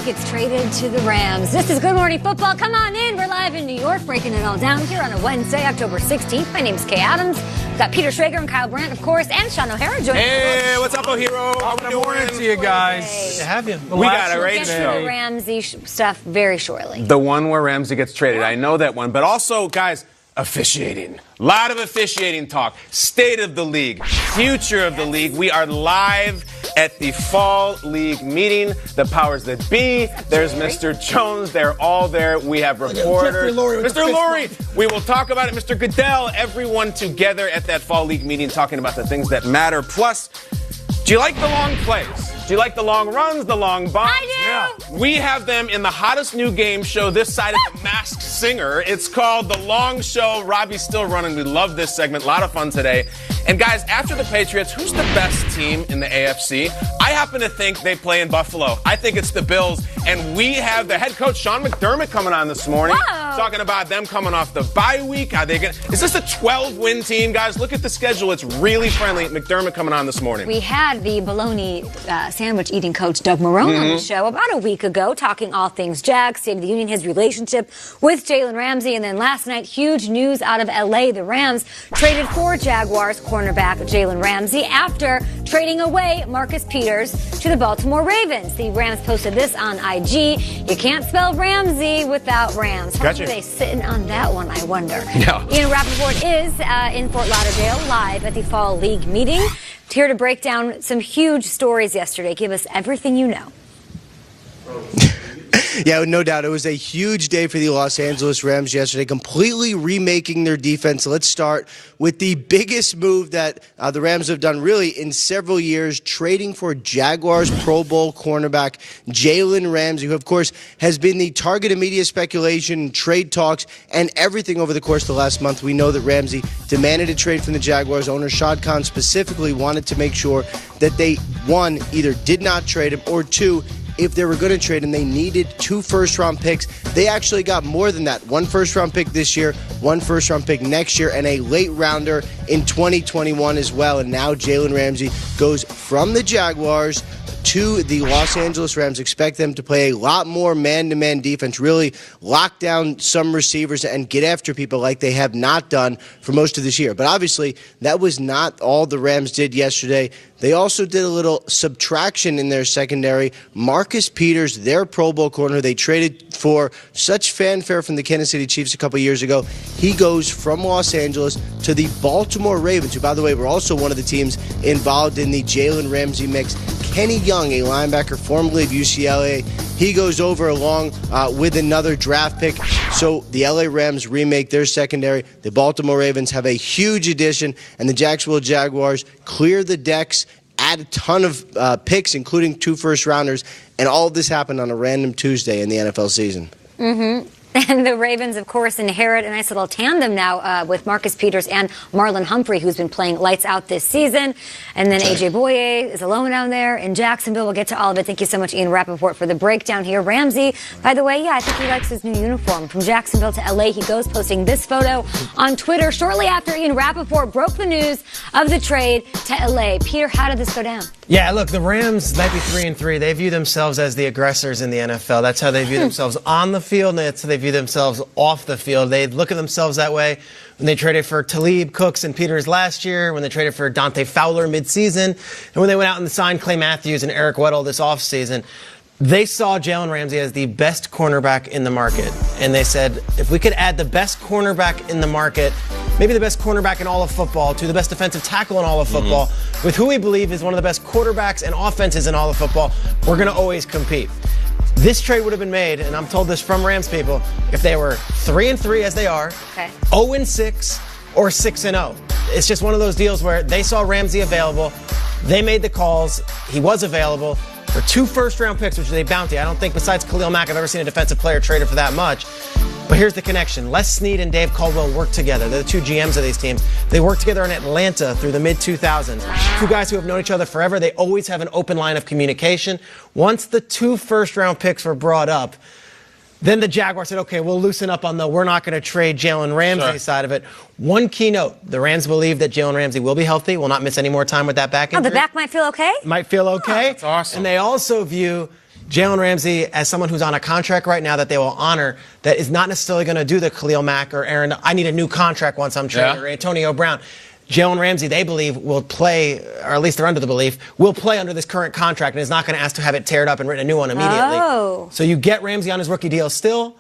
gets traded to the Rams. This is Good Morning Football. Come on in. We're live in New York, breaking it all down here on a Wednesday, October 16th. My name's Kay Adams. We've got Peter Schrager and Kyle Brandt, of course, and Sean O'Hara joining us. Hey, what's up, O'Hero? How Good morning to you guys. Good to have you. We got a We'll great get to show. the Ramsey stuff very shortly. The one where Ramsey gets traded. I know that one. But also, guys, officiating. A lot of officiating talk. State of the league. Future of the league. We are live at the fall league meeting. The powers that be. There's Mr. Jones. They're all there. We have reporters. Mr. Lurie. We will talk about it. Mr. Goodell. Everyone together at that fall league meeting talking about the things that matter. Plus, do you like the long plays? Do you like the long runs, the long bombs? I do. Yeah. We have them in the hottest new game show this side of the Masked Singer. It's called The Long Show. Robbie's still running. We love this segment. A lot of fun today. And guys, after the Patriots, who's the best team in the AFC? I happen to think they play in Buffalo. I think it's the Bills. And we have the head coach, Sean McDermott, coming on this morning. Whoa. Talking about them coming off the bye week. Are they is this a 12-win team, guys? Look at the schedule. It's really friendly. McDermott coming on this morning. We had the bologna sandwich eating coach Doug Marrone on the show about a week ago, talking all things Jags, State of the Union, his relationship with Jalen Ramsey. And then last night, huge news out of L.A. The Rams traded for Jaguars cornerback Jalen Ramsey after trading away Marcus Peters to the Baltimore Ravens. The Rams posted this on IG. You can't spell Ramsey without Rams. How Gotcha. are they sitting on that one, I wonder? Yeah. Ian Rappaport is in Fort Lauderdale live at the Fall League meeting. Here to break down some huge stories yesterday. Give us everything you know. Yeah, no doubt. It was a huge day for the Los Angeles Rams yesterday, completely remaking their defense. Let's start with the biggest move that the Rams have done really in several years, trading for Jaguars Pro Bowl cornerback Jalen Ramsey, who, of course, has been the target of media speculation, trade talks, and everything over the course of the last month. We know that Ramsey demanded a trade from the Jaguars. Owner Shad Khan specifically wanted to make sure that they, one, either did not trade him, or two, if they were going to trade him, they needed 2 first-round picks. They actually got more than that. 1 first-round pick this year, 1 first-round pick next year, and a late-rounder in 2021 as well. And now Jalen Ramsey goes from the Jaguars to the Los Angeles Rams. Expect them to play a lot more man-to-man defense, really lock down some receivers and get after people like they have not done for most of this year. But obviously, that was not all the Rams did yesterday. They also did a little subtraction in their secondary. Marcus Peters, their Pro Bowl corner, they traded for such fanfare from the Kansas City Chiefs a couple years ago. He goes from Los Angeles to the Baltimore Ravens, who, by the way, were also one of the teams involved in the Jalen Ramsey mix. Kenny Young, a linebacker formerly of UCLA, he goes over along with another draft pick. So the LA Rams remake their secondary. The Baltimore Ravens have a huge addition, and the Jacksonville Jaguars clear the decks, add a ton of picks, including 2 first-rounders, and all of this happened on a random Tuesday in the NFL season. And the Ravens, of course, inherit a nice little tandem now with Marcus Peters and Marlon Humphrey, who's been playing lights out this season. And then A.J. Boye is alone down there in Jacksonville. We'll get to all of it. Thank you so much, Ian Rappaport, for the breakdown here. Ramsey, by the way, I think he likes his new uniform. From Jacksonville to L.A., he goes, posting this photo on Twitter shortly after Ian Rappaport broke the news of the trade to L.A. Peter, how did this go down? Yeah, look, the Rams might be 3-3. They view themselves as the aggressors in the NFL. That's how they view themselves on the field, and that's how they view themselves off the field. They look at themselves that way when they traded for Talib, Cooks, and Peters last year, when they traded for Dante Fowler midseason, and when they went out and signed Clay Matthews and Eric Weddle this offseason. They saw Jalen Ramsey as the best cornerback in the market. And they said, if we could add the best cornerback in the market, maybe the best cornerback in all of football, to the best defensive tackle in all of football, with who we believe is one of the best quarterbacks and offenses in all of football, we're going to always compete. This trade would have been made, and I'm told this from Rams people, if they were 3-3 as they are, 0-6, or 6-0. It's just one of those deals where they saw Ramsey available, they made the calls, he was available. For 2 first-round picks, which is a bounty. I don't think besides Khalil Mack I've ever seen a defensive player traded for that much. But here's the connection. Les Snead and Dave Caldwell worked together. They're the 2 GMs of these teams. They worked together in Atlanta through the mid-2000s. 2 guys who have known each other forever. They always have an open line of communication. Once the 2 first-round picks were brought up, then the Jaguars said, okay, we'll loosen up on the we're not going to trade Jalen Ramsey side of it. One key note, the Rams believe that Jalen Ramsey will be healthy, will not miss any more time with that back injury. Oh, the back might feel okay? Might feel okay. That's awesome. And they also view Jalen Ramsey, as someone who's on a contract right now that they will honor, that is not necessarily going to do the Khalil Mack or Aaron, I need a new contract once I'm traded, or Antonio Brown. Jalen Ramsey, they believe, will play, or at least they're under the belief, will play under this current contract and is not going to ask to have it teared up and written a new one immediately. Oh. So you get Ramsey on his rookie deal still.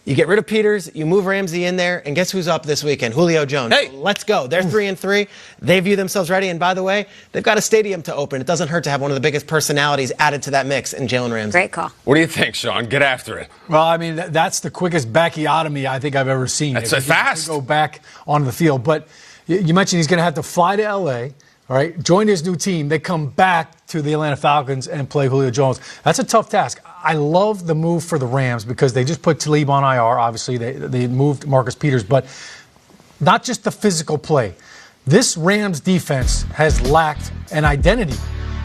You get rid of Peters, you move Ramsey in there, and guess who's up this weekend? Julio Jones. Hey. So let's go. They're 3-3. They view themselves ready. And by the way, they've got a stadium to open. It doesn't hurt to have one of the biggest personalities added to that mix in Jalen Ramsey. Great call. What do you think, Sean? Get after it. Well, I mean, that's the quickest bacchiotomy I think I've ever seen. That's fast. Go back onto the field. But you mentioned he's going to have to fly to L.A., all right, join his new team. They come back to the Atlanta Falcons and play Julio Jones. That's a tough task. I love the move for the Rams because they just put Talib on IR. Obviously, they moved Marcus Peters, but not just the physical play. This Rams defense has lacked an identity.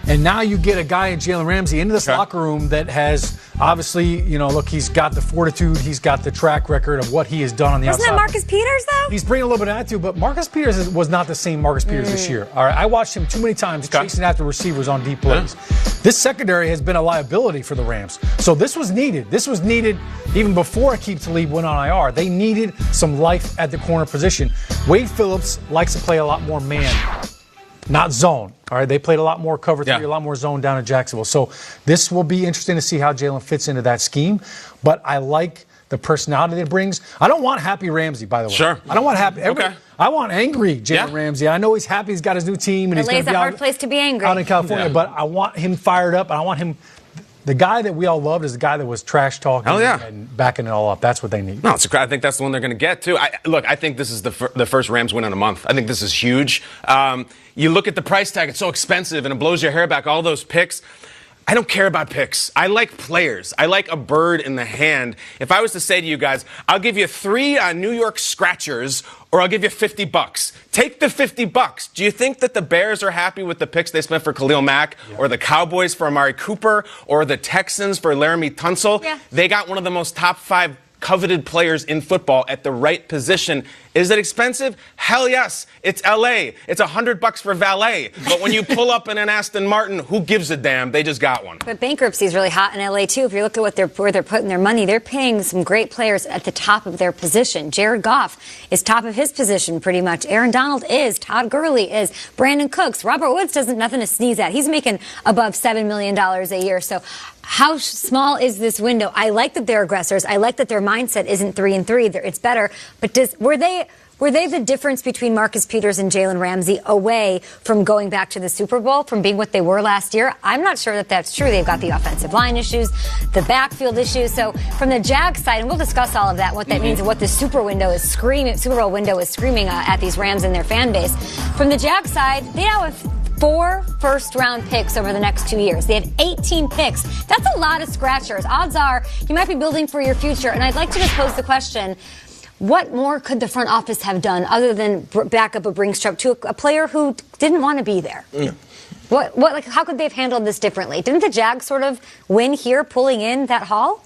And now you get a guy in Jalen Ramsey into this locker room that has obviously, look, he's got the fortitude, he's got the track record of what he has done on the outside. Wasn't that Marcus Peters, though? He's bringing a little bit of attitude, but Marcus Peters was not the same Marcus Peters this year. All right, I watched him too many times chasing after receivers on deep plays. This secondary has been a liability for the Rams. So this was needed. This was needed even before Aqib Talib went on IR. They needed some life at the corner position. Wade Phillips likes to play a lot more man, not zone. All right, they played a lot more cover 3, a lot more zone down in Jacksonville. So this will be interesting to see how Jalen fits into that scheme. But I like the personality that it brings. I don't want happy Ramsey, by the way. Sure. I don't want happy. I want angry Jalen Ramsey. I know he's happy. He's got his new team, and he's going to be a hard place to be angry. out in California. But I want him fired up, and I want him. The guy that we all loved is the guy that was trash talking and backing it all up. That's what they need. No, I think that's the one they're going to get, too. I think this is the first Rams win in a month. I think this is huge. You look at the price tag. It's so expensive, and it blows your hair back. All those picks. I don't care about picks. I like players. I like a bird in the hand. If I was to say to you guys, I'll give you 3 New York Scratchers, or I'll give you $50. Take the $50. Do you think that the Bears are happy with the picks they spent for Khalil Mack, or the Cowboys for Amari Cooper, or the Texans for Laramie Tunsil? Yeah. They got one of the most top 5 coveted players in football at the right position. Is it expensive? Hell yes. It's L.A. It's $100 for valet. But when you pull up in an Aston Martin, who gives a damn? They just got one. But bankruptcy is really hot in L.A. too. If you look at where they're putting their money, they're paying some great players at the top of their position. Jared Goff is top of his position pretty much. Aaron Donald is. Todd Gurley is. Brandon Cooks. Robert Woods doesn't nothing to sneeze at. He's making above $7 million a year. So how small is this window? I like that they're aggressors. I like that their mindset isn't 3-3. It's better. But were they the difference between Marcus Peters and Jalen Ramsey away from going back to the Super Bowl, from being what they were last year? I'm not sure that that's true. They've got the offensive line issues, the backfield issues. So from the Jags side, and we'll discuss all of that, what that means and what the Super Bowl window is screaming at these Rams and their fan base. From the Jags side, they now have 4 first-round picks over the next 2 years. They had 18 picks. That's a lot of scratchers. Odds are you might be building for your future. And I'd like to just pose the question, what more could the front office have done other than back up a Bringstrup to a player who didn't want to be there? How could they have handled this differently? Didn't the Jags sort of win here pulling in that haul?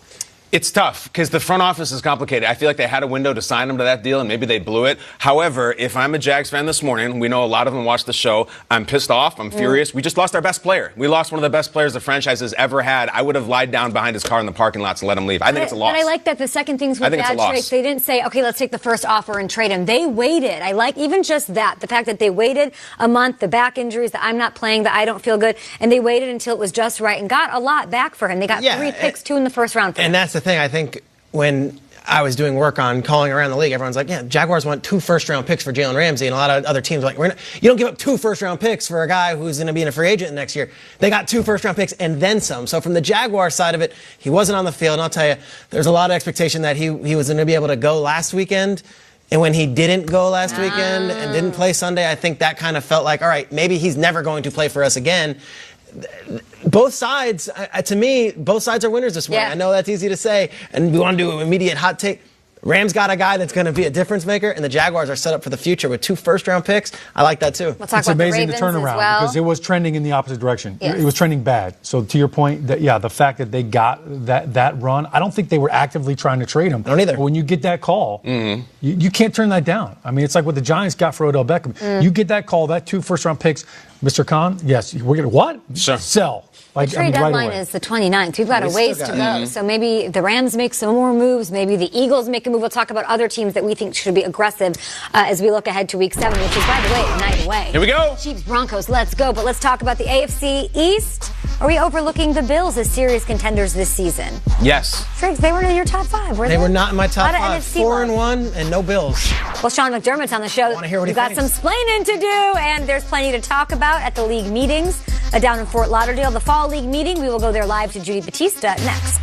It's tough because the front office is complicated. I feel like they had a window to sign him to that deal, and maybe they blew it. However, if I'm a Jags fan this morning, we know a lot of them watch the show. I'm pissed off. I'm furious. We just lost our best player. We lost one of the best players the franchise has ever had. I would have lied down behind his car in the parking lots and let him leave. I think it's a loss. But I like that the second things with bad trades, they didn't say, okay, let's take the first offer and trade him. They waited. I like even just that, the fact that they waited a month, the back injuries, that I'm not playing, that I don't feel good, and they waited until it was just right and got a lot back for him. They got 3 picks, 2 in the first round. And that's the thing, I think. When I was doing work on calling around the league, everyone's like, yeah, Jaguars want 2 first-round picks for Jalen Ramsey, and a lot of other teams are like, you don't give up 2 first-round picks for a guy who's going to be a free agent next year. They got 2 first-round picks and then some. So from the Jaguar side of it, he wasn't on the field, and I'll tell you, there's a lot of expectation that he was going to be able to go last weekend. And when he didn't go last weekend and didn't play Sunday, I think that kind of felt like, all right, maybe he's never going to play for us again. Both sides, to me, both sides are winners this morning. Yeah. I know that's easy to say, and we want to do an immediate hot take. Rams got a guy that's going to be a difference maker, and the Jaguars are set up for the future with 2 first-round picks. I like that, too. We'll talk It's about amazing the the Ravens turnaround as well. because it was trending in the opposite direction. Yes. It was trending bad. So to your point, the fact that they got that run, I don't think they were actively trying to trade him. I don't either. But when you get that call, you can't turn that down. I mean, it's like what the Giants got for Odell Beckham. You get that call, that 2 first-round picks. Mr. Khan, yes, we're going to what? Sure. Sell. The trade right deadline away. is the 29th. We've got a ways to go. So maybe the Rams make some more moves. Maybe the Eagles make a move. We'll talk about other teams that we think should be aggressive as we look ahead to Week 7, which is, by the way, a night away. Here we go. Chiefs, Broncos, let's go. But let's talk about the AFC East. Are we overlooking the Bills as serious contenders this season? Yes. Triggs, they were in your top 5, were they? They were not in my top A lot 5. of NFC love. 4-1 and no Bills. Well, Sean McDermott's on the show. wanna hear what he We've got thinks. some splaining to do, and there's plenty to talk about at the league meetings down in Fort Lauderdale. The fall league meeting, we will go there live to Judy Batista next.